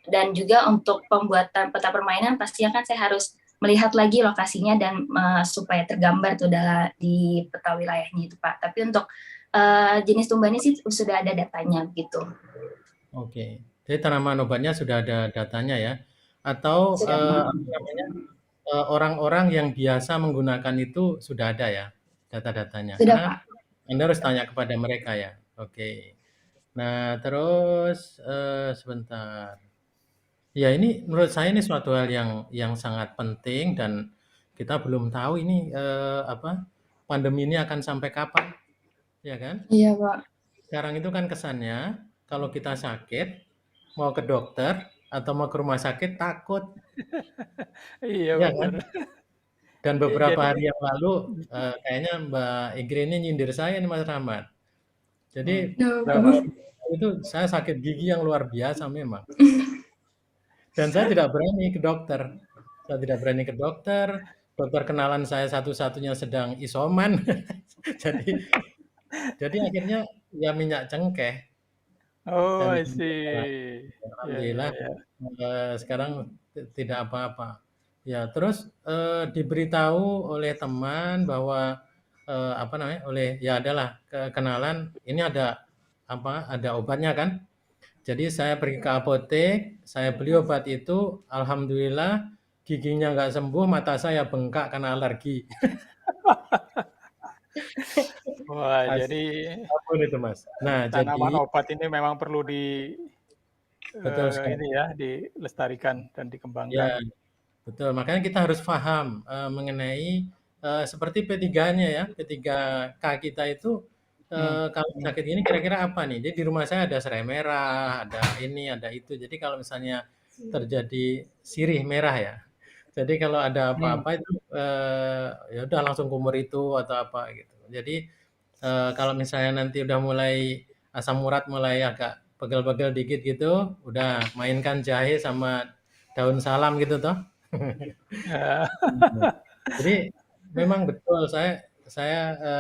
Dan juga untuk pembuatan peta permainan pastinya kan saya harus melihat lagi lokasinya dan supaya tergambar tuh di peta wilayahnya itu Pak. Tapi untuk jenis tumbuhannya sih sudah ada datanya gitu. Oke, jadi tanaman obatnya sudah ada datanya ya? Atau orang-orang yang biasa menggunakan itu sudah ada ya data-datanya? Sudah Karena Pak. Anda harus tanya kepada mereka ya. Oke. Nah terus sebentar. Ya ini menurut saya ini suatu hal yang sangat penting dan kita belum tahu ini pandemi ini akan sampai kapan. Ya kan? Iya Pak. Sekarang itu kan kesannya kalau kita sakit mau ke dokter atau mau ke rumah sakit takut. Iya Ya benar. kan? Dan beberapa hari yang lalu kayaknya Mbak Igri ini nyindir saya nih Mas Rahmat. Jadi itu saya sakit gigi yang luar biasa memang. Dan saya tidak berani ke dokter. Saya tidak berani ke dokter. Dokter kenalan saya satu-satunya sedang isoman. jadi akhirnya ya minyak cengkeh. Oh, Dan I see. alhamdulillah sekarang tidak apa-apa. Ya, terus diberitahu oleh teman bahwa ya adalah kenalan ini ada obatnya kan. Jadi saya pergi ke apotek, saya beli obat itu, alhamdulillah giginya nggak sembuh, mata saya bengkak karena alergi. Wah, jadi Apapun itu Mas. Nah, tanaman jadi obat ini memang perlu betul sekali. ini ya, dilestarikan dan Ya, dikembangkan. betul. Makanya kita harus paham mengenai seperti P3-nya ya, P3K kita itu kalau sakit ini kira-kira apa nih? Jadi di rumah saya ada serai merah, ada ini, ada itu. Jadi kalau misalnya terjadi sirih merah ya. Jadi kalau ada apa-apa itu ya udah langsung kumur itu atau apa gitu. Jadi kalau misalnya nanti udah mulai asam urat mulai agak pegel-pegel dikit gitu, udah mainkan jahe sama daun salam gitu toh. Jadi memang betul saya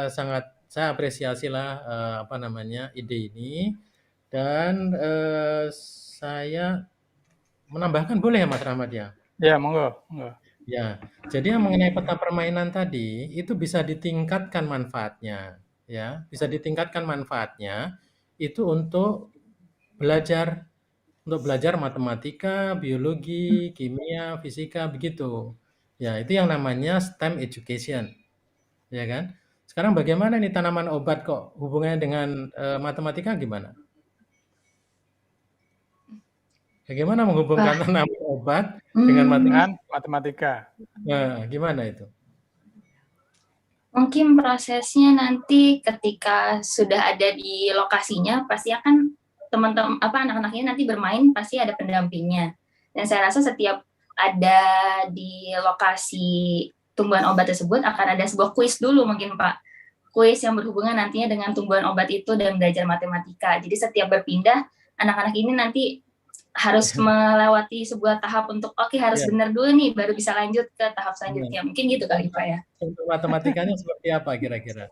sangat saya apresiasi lah ide ini Dan saya menambahkan boleh ya Mas Rahmat ya? Ya, monggo, monggo. Ya, jadi yang mengenai peta permainan tadi itu bisa ditingkatkan manfaatnya, ya, bisa ditingkatkan manfaatnya itu belajar untuk belajar matematika, biologi, kimia, fisika begitu. Ya, itu yang namanya STEM education, ya kan? Sekarang bagaimana nih tanaman obat kok hubungannya dengan matematika gimana? Bagaimana menghubungkan Wah, tanaman obat dengan matematika? Dengan matematika. Nah, gimana itu? mungkin prosesnya nanti ketika sudah ada di lokasinya, pasti akan teman-teman anak-anaknya nanti bermain pasti ada pendampingnya. Dan saya rasa setiap ada di lokasi tumbuhan obat tersebut akan ada sebuah kuis dulu mungkin Pak. Kuis yang berhubungan nantinya dengan tumbuhan obat itu dan belajar matematika. Jadi setiap berpindah, anak-anak ini nanti harus melewati sebuah tahap untuk harus Ya. benar dulu nih baru bisa lanjut ke tahap Nah, selanjutnya. Mungkin gitu kali Pak ya. untuk matematikanya seperti apa kira-kira?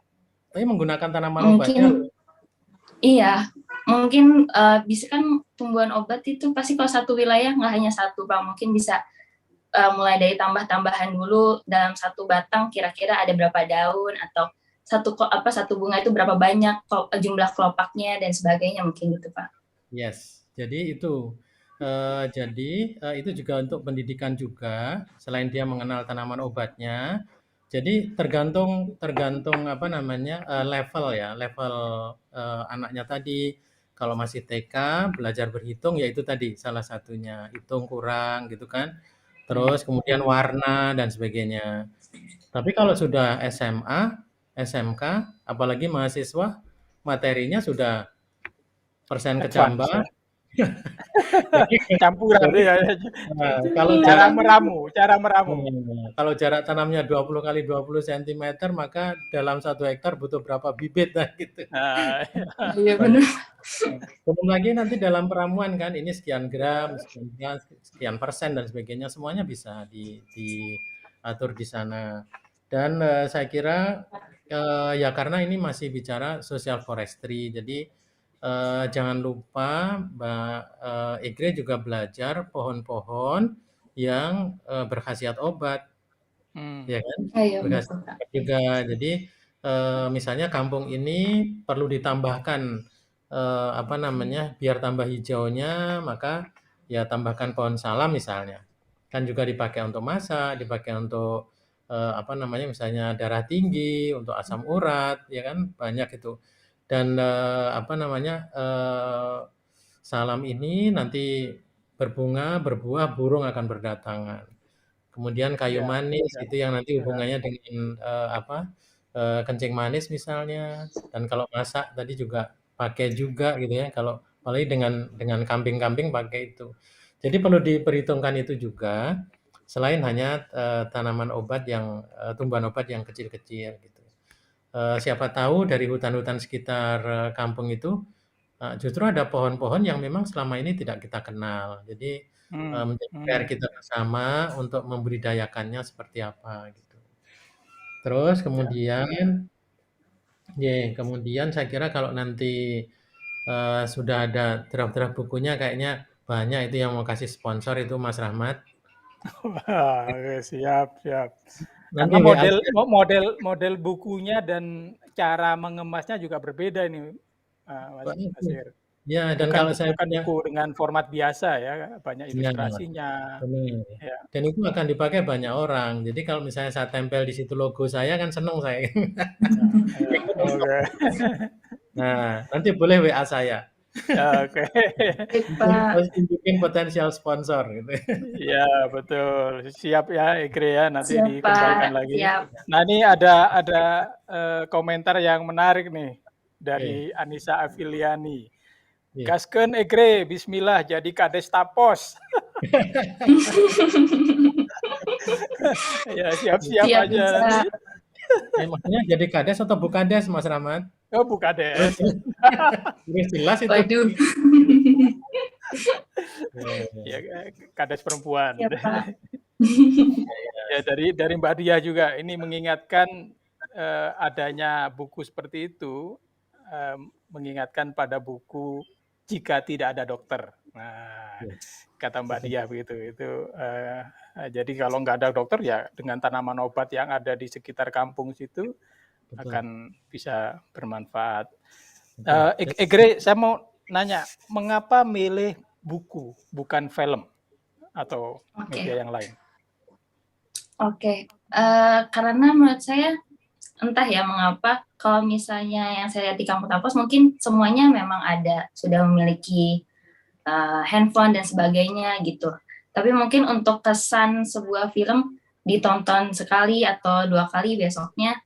Tapi menggunakan tanaman obatnya Mungkin iya, mungkin bisa kan tumbuhan obat itu pasti kalau satu wilayah nggak hanya satu Pak, mungkin bisa mulai dari tambah-tambahan dulu dalam satu batang kira-kira ada berapa daun atau satu bunga itu berapa banyak jumlah kelopaknya dan sebagainya mungkin gitu Pak. Yes, jadi itu. Itu juga untuk pendidikan juga, selain dia mengenal tanaman obatnya. Jadi tergantung apa namanya level ya, level anaknya tadi. Kalau masih TK belajar berhitung ya itu tadi salah satunya hitung kurang gitu kan. Terus kemudian warna dan sebagainya. Tapi kalau sudah SMA, SMK, apalagi mahasiswa, materinya sudah persen Advance kecambah. ya. Jadi Campuran jadi, ya. kalau Cara jarak meramu. kalau jarak tanamnya 20 kali 20 cm, maka dalam 1 hektar butuh berapa bibit nah gitu. Nah, Iya benar. Belum lagi nanti dalam peramuan kan ini sekian gram, sekian persen dan sebagainya semuanya bisa diatur di sana. Dan saya kira ya karena ini masih bicara social forestry, jadi jangan lupa Mbak Igre juga belajar pohon-pohon yang berkhasiat obat, ya kan? Iya Berkhasiat betul Pak. obat juga. Jadi misalnya kampung ini perlu ditambahkan apa namanya biar tambah hijaunya, maka ya tambahkan pohon salam misalnya. Kan juga dipakai untuk masak, dipakai untuk apa namanya misalnya darah tinggi, untuk asam urat, ya kan banyak itu. Dan apa namanya salam ini nanti berbunga, berbuah, burung akan berdatangan. Kemudian kayu ya, manis ya, itu yang nanti ya. hubungannya dengan kencing manis misalnya. Dan kalau masak tadi juga pakai juga gitu ya. Kalau apalagi dengan kambing-kambing pakai itu. Jadi perlu diperhitungkan itu juga selain hanya tanaman obat yang tumbuhan obat yang kecil-kecil gitu. Siapa tahu dari hutan-hutan sekitar kampung itu justru ada pohon-pohon yang memang selama ini tidak kita kenal. Jadi menjadi PR kita bersama untuk membudidayakannya seperti apa gitu. Terus kemudian saya kira kalau nanti sudah ada draft-draft bukunya kayaknya banyak itu yang mau kasih sponsor itu Mas Rahmat. Wah, oke, siap, siap. Nanti Karena WA model bukunya dan cara mengemasnya juga berbeda ini, Mas saya. Ir. Ya, dan kalau saya Bukan punya buku dengan format biasa ya, banyak ya, ilustrasinya. benar. Ya. Dan itu akan dipakai banyak orang. Jadi kalau misalnya saya tempel di situ logo saya kan seneng saya. Ya, oke. Nah, nanti boleh WA saya. Ya, oke. Baik Pak. Harus tunjukin potensial sponsor gitu. Ya, betul. Siap ya, Igre ya, nanti Siap dikembangkan Pak. lagi. Siap. Nah, ini ada komentar yang menarik nih dari Anissa Afiliani. Iya. Gaskeun Igre, bismillah jadi kades tapos. Ya, siap-siap Siap aja bisa. nanti. Maksudnya jadi kades atau bukades Mas Rahmat? Oh, bukades. Jelas itu. Waduh. Ya, kades perempuan. Siap Pak. Ya, dari Mbak Dia juga ini mengingatkan adanya buku seperti itu, mengingatkan pada buku jika tidak ada dokter. Nah, kata Mbak Diah begitu. Jadi kalau nggak ada dokter ya dengan tanaman obat yang ada di sekitar kampung situ akan bisa bermanfaat. Egre, saya mau nanya, mengapa milih buku bukan film atau media yang lain? Oke, karena menurut saya entah ya mengapa kalau misalnya yang saya lihat di kampus mungkin semuanya memang sudah memiliki handphone dan sebagainya gitu. Tapi mungkin untuk kesan sebuah film ditonton sekali atau 2 kali besoknya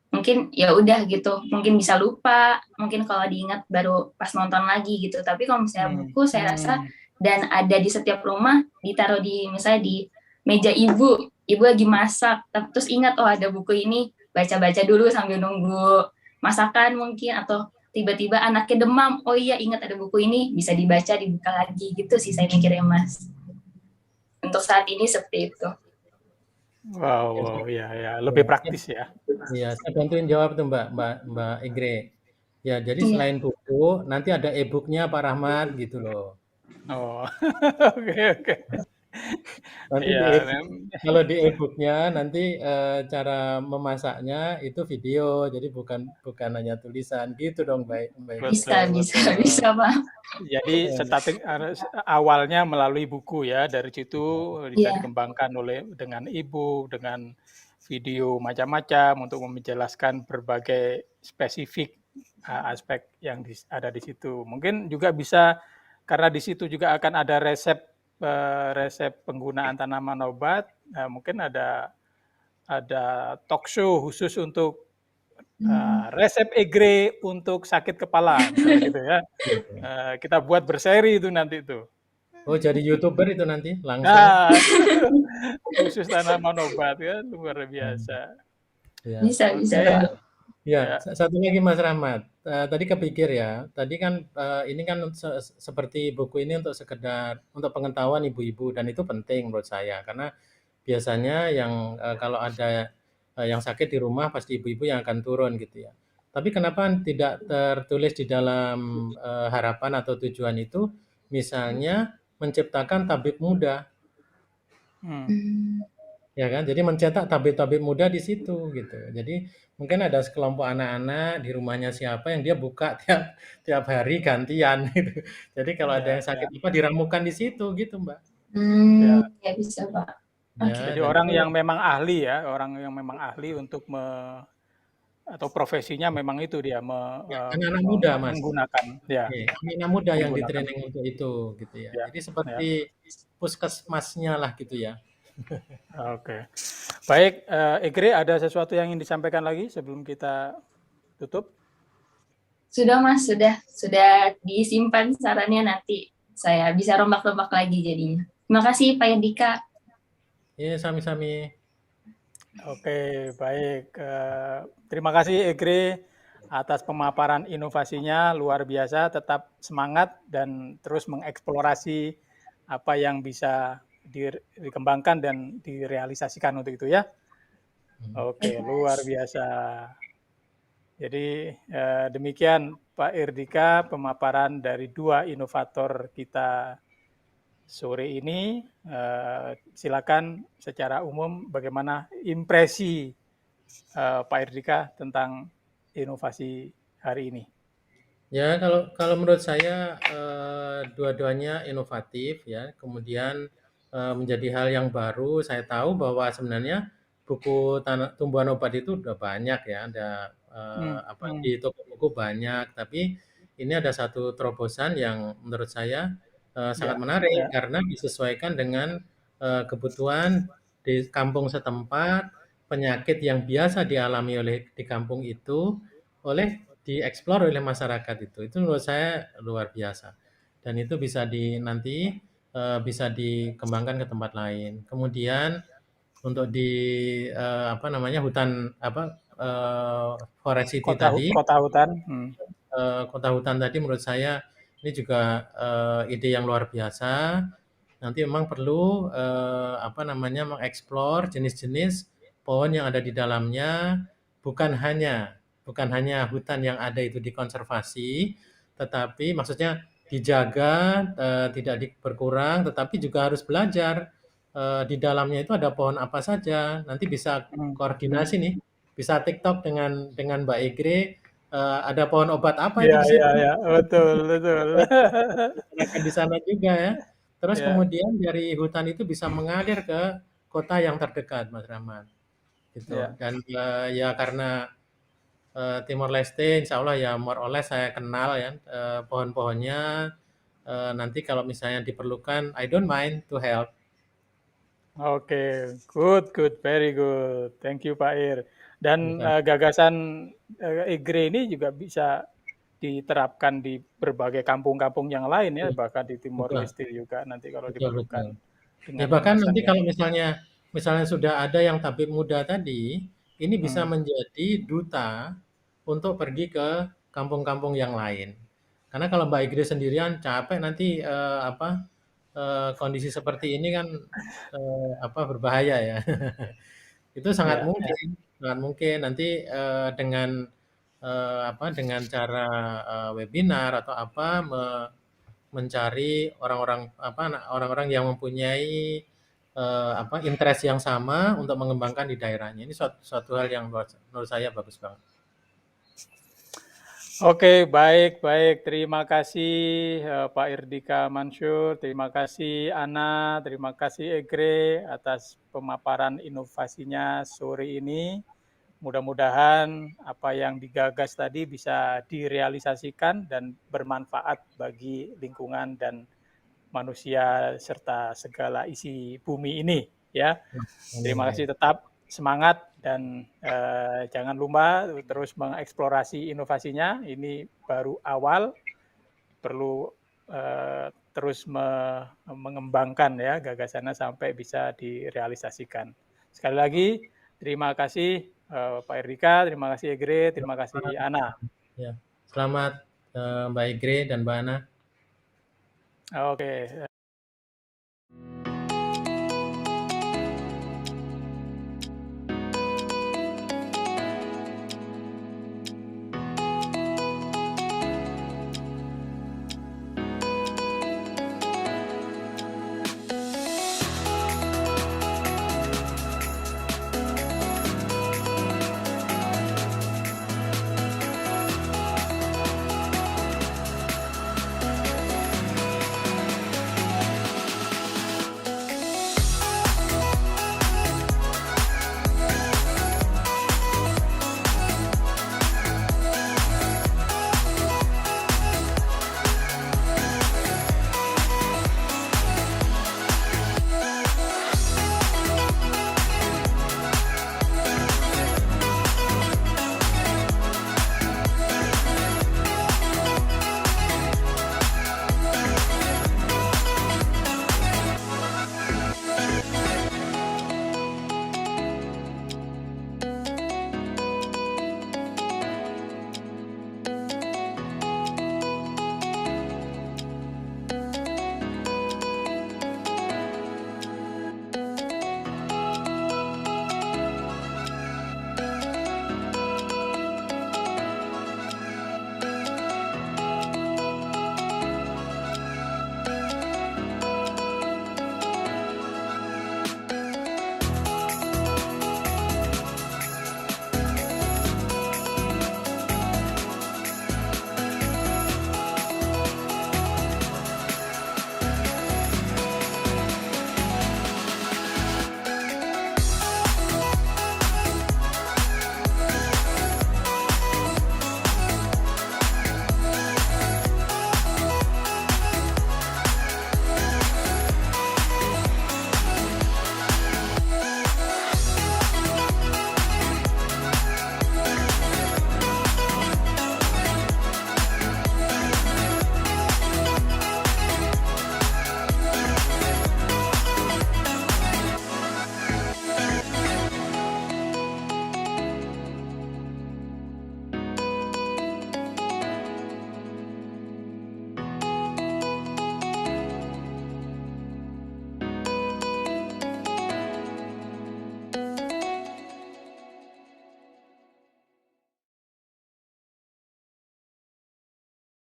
mungkin ya udah gitu, mungkin bisa lupa, mungkin kalau diingat baru pas nonton lagi gitu. Tapi kalau misalnya buku saya rasa dan ada di setiap rumah, ditaruh misalnya di meja ibu lagi masak, terus ingat ada buku ini, baca-baca dulu sambil nunggu masakan mungkin, atau tiba-tiba anaknya demam, oh iya ingat ada buku ini, bisa dibuka lagi gitu sih saya mikirnya Mas. Untuk saat ini seperti itu. Wow, ya, lebih praktis ya. Iya, saya bantuin jawab tuh Mbak Egre. Ya, jadi selain buku, nanti ada e-booknya Pak Rahmat gitu loh. Oh, oke. Nanti kalau di e-booknya nanti cara memasaknya itu video, jadi bukan hanya tulisan gitu dong, Mbak. Bisa Pak. Jadi starting awalnya melalui buku ya, dari situ bisa dikembangkan dengan e-book, dengan video macam-macam untuk menjelaskan berbagai spesifik aspek yang ada di situ. Mungkin juga bisa karena di situ juga akan ada resep penggunaan tanaman obat, mungkin ada talk show khusus untuk resep Egre untuk sakit kepala, gitu ya. Kita buat berseri itu nanti itu. Oh, jadi YouTuber itu nanti langsung. Nah, khusus tanaman obat ya, luar biasa. Ya. Bisa. Ya, satu lagi Mas Rahmat. Tadi kepikir ya, tadi kan ini kan seperti buku ini untuk sekedar untuk pengetahuan ibu-ibu dan itu penting menurut saya karena biasanya yang kalau ada yang sakit di rumah pasti ibu-ibu yang akan turun gitu ya. Tapi kenapa tidak tertulis di dalam harapan atau tujuan itu misalnya menciptakan tabib muda. Ya kan, jadi mencetak tabib-tabib muda di situ gitu. Jadi mungkin ada sekelompok anak-anak di rumahnya siapa yang dia buka tiap hari gantian gitu. Jadi kalau ada yang sakit apa diramukan di situ gitu, Mbak. Ya bisa Pak. Jadi orang yang memang ahli ya, orang yang memang ahli untuk atau profesinya memang itu dia anak-anak muda Mas. Menggunakan ya. Anak muda yang di training untuk itu gitu ya. Jadi seperti puskesmasnya lah gitu ya. Oke. Baik, Egre ada sesuatu yang ingin disampaikan lagi sebelum kita tutup? Sudah Mas, sudah disimpan sarannya, nanti saya bisa rombak-rombak lagi jadinya. Terima kasih Pak Yandika. Iya, sami-sami. Oke, baik. Terima kasih Egre atas pemaparan inovasinya, luar biasa. Tetap semangat dan terus mengeksplorasi apa yang bisa dikembangkan dan direalisasikan untuk itu ya. Oke, luar biasa. Jadi demikian Pak Irdika pemaparan dari 2 inovator kita sore ini. Silakan secara umum bagaimana impresi Pak Irdika tentang inovasi hari ini. Ya, kalau menurut saya dua-duanya inovatif ya. Kemudian menjadi hal yang baru. Saya tahu bahwa sebenarnya buku tumbuhan obat itu udah banyak ya, ada di toko buku banyak. Tapi ini ada satu terobosan yang menurut saya sangat menarik karena disesuaikan dengan kebutuhan di kampung setempat, penyakit yang biasa dialami di kampung itu dieksplor oleh masyarakat itu menurut saya luar biasa dan itu bisa bisa dikembangkan ke tempat lain. Kemudian untuk di hutan forest city kota hutan tadi menurut saya ini juga ide yang luar biasa. Nanti memang perlu mengeksplor jenis-jenis pohon yang ada di dalamnya, bukan hanya hutan yang ada itu dikonservasi, tetapi maksudnya dijaga, tidak berkurang, tetapi juga harus belajar, di dalamnya itu ada pohon apa saja. Nanti bisa koordinasi nih, bisa TikTok dengan Mbak Egre, ada pohon obat apa itu Iya di iya situ. iya, betul betul. Diterapkan di sana juga ya. Terus Ya, kemudian dari hutan itu bisa mengalir ke kota yang terdekat, Mas Rahmat, gitu. ya. Dan, ya karena, Timor Leste insya Allah ya more or less saya kenal ya, pohon-pohonnya, nanti kalau misalnya diperlukan, I don't mind to help. Oke, good good, very good. Thank you Pak Ir. Dan, Gitu. gagasan, Egre ini juga bisa diterapkan di berbagai kampung-kampung yang lain ya, bahkan di Timor Betul, Leste juga nanti kalau betul, diperlukan betul. Ya dengan bahkan kemasan nanti yang kalau misalnya sudah ada yang tabib muda tadi, ini bisa hmm, menjadi duta untuk pergi ke kampung-kampung yang lain. Karena kalau Mbak Igri sendirian capek nanti, kondisi seperti ini kan, berbahaya ya. Itu ya, sangat mungkin nanti, dengan cara, webinar atau apa, mencari orang-orang yang mempunyai, interest yang sama untuk mengembangkan di daerahnya. Ini suatu suatu hal yang menurut saya bagus banget. Oke, baik baik. Terima kasih, Pak Irdika Mansur, terima kasih Ana, terima kasih Egre atas pemaparan inovasinya sore ini. Mudah-mudahan apa yang digagas tadi bisa direalisasikan dan bermanfaat bagi lingkungan dan manusia serta segala isi bumi ini ya. Amin, Terima amin. kasih, tetap semangat dan jangan lupa terus mengeksplorasi inovasinya. Ini baru awal, perlu terus mengembangkan ya gagasannya sampai bisa direalisasikan. Sekali lagi terima kasih Pak Erdika, terima kasih Egre, terima kasih Ana. Ya, selamat, Mbak Igre dan Mbak Ana. Oke.